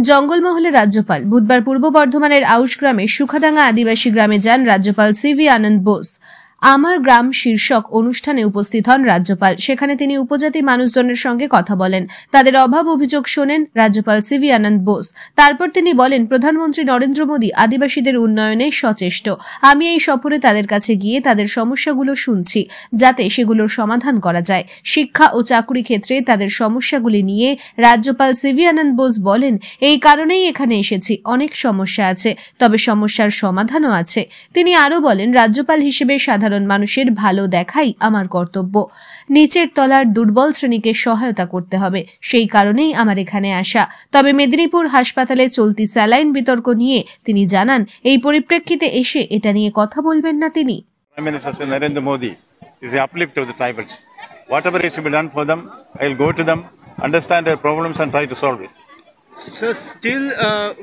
জঙ্গলমহলে রাজ্যপাল বুধবার পূর্ব বর্ধমানের আউশ গ্রামে সুখাডাঙ্গা আদিবাসী গ্রামে যান রাজ্যপাল সিভি আনন্দ বোস। আমার গ্রাম শীর্ষক অনুষ্ঠানে উপস্থিত হন রাজ্যপাল। সেখানে তিনি উপজাতি মানুষজনের সঙ্গে কথা বলেন, তাদের অভাব অভিযোগ শোনেন রাজ্যপাল সিভি আনন্দ বোস। তারপর তিনি বলেন, প্রধানমন্ত্রী নরেন্দ্র মোদী আদিবাসীদের উন্নয়নে সচেষ্ট। আমি এই সফরে তাদের কাছে গিয়ে তাদের সমস্যাগুলো শুনছি, যাতে সেগুলোর সমাধান করা যায়। শিক্ষা ও চাকুরি ক্ষেত্রে তাদের সমস্যাগুলি নিয়ে রাজ্যপাল সিভি আনন্দ বোস বলেন, এই কারণেই এখানে এসেছি। অনেক সমস্যা আছে, তবে সমস্যার সমাধানও আছে। তিনি আরও বলেন, রাজ্যপাল হিসেবে সাধারণ মানুষের ভালো দেখাই আমার কর্তব্য। নিচের তলার দুর্বল শ্রেণীকে সহায়তা করতে হবে, সেই কারণেই আমার এখানে আসা। তবে মেদিনীপুর হাসপাতালে চলতি স্যালাইন বিতর্ক নিয়ে তিনি জানান, এই পরিপ্রেক্ষিতে এসে এটা নিয়ে কথা বলবেন না তিনি। Prime Minister Narendra Modi is the uplift of the tribals. Whatever is to be done for them, I will go to them, understand their problems and try to solve it. So still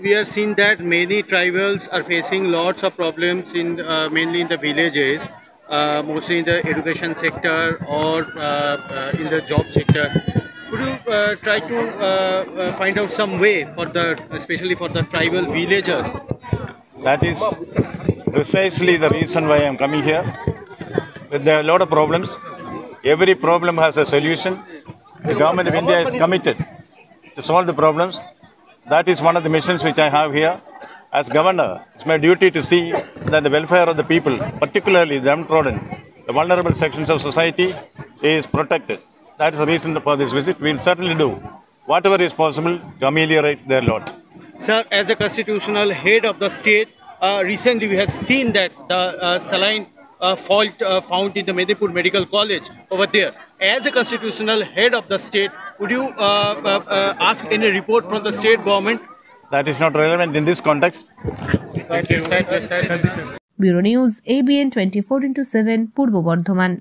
we are seeing that many tribals are facing lots of problems in mainly in the villages, mostly in the education sector or in the job sector. Could you try to find out some way for the, especially for the tribal villagers? That is precisely the reason why I am coming here. There are a lot of problems. Every problem has a solution. The government of India is committed to solve the problems. That is one of the missions which I have here. As governor, it's my duty to see that the welfare of the people, particularly the downtrodden, the vulnerable sections of society, is protected. That is the reason for this visit. We will certainly do whatever is possible to ameliorate their lot. Sir, as a constitutional head of the state, recently we have seen that the saline fault found in the Medipur Medical College over there. As a constitutional head of the state, would you ask any report from the state government? That is not relevant in this context. Bureau News, ABN 24/7, Purbo Bardhaman.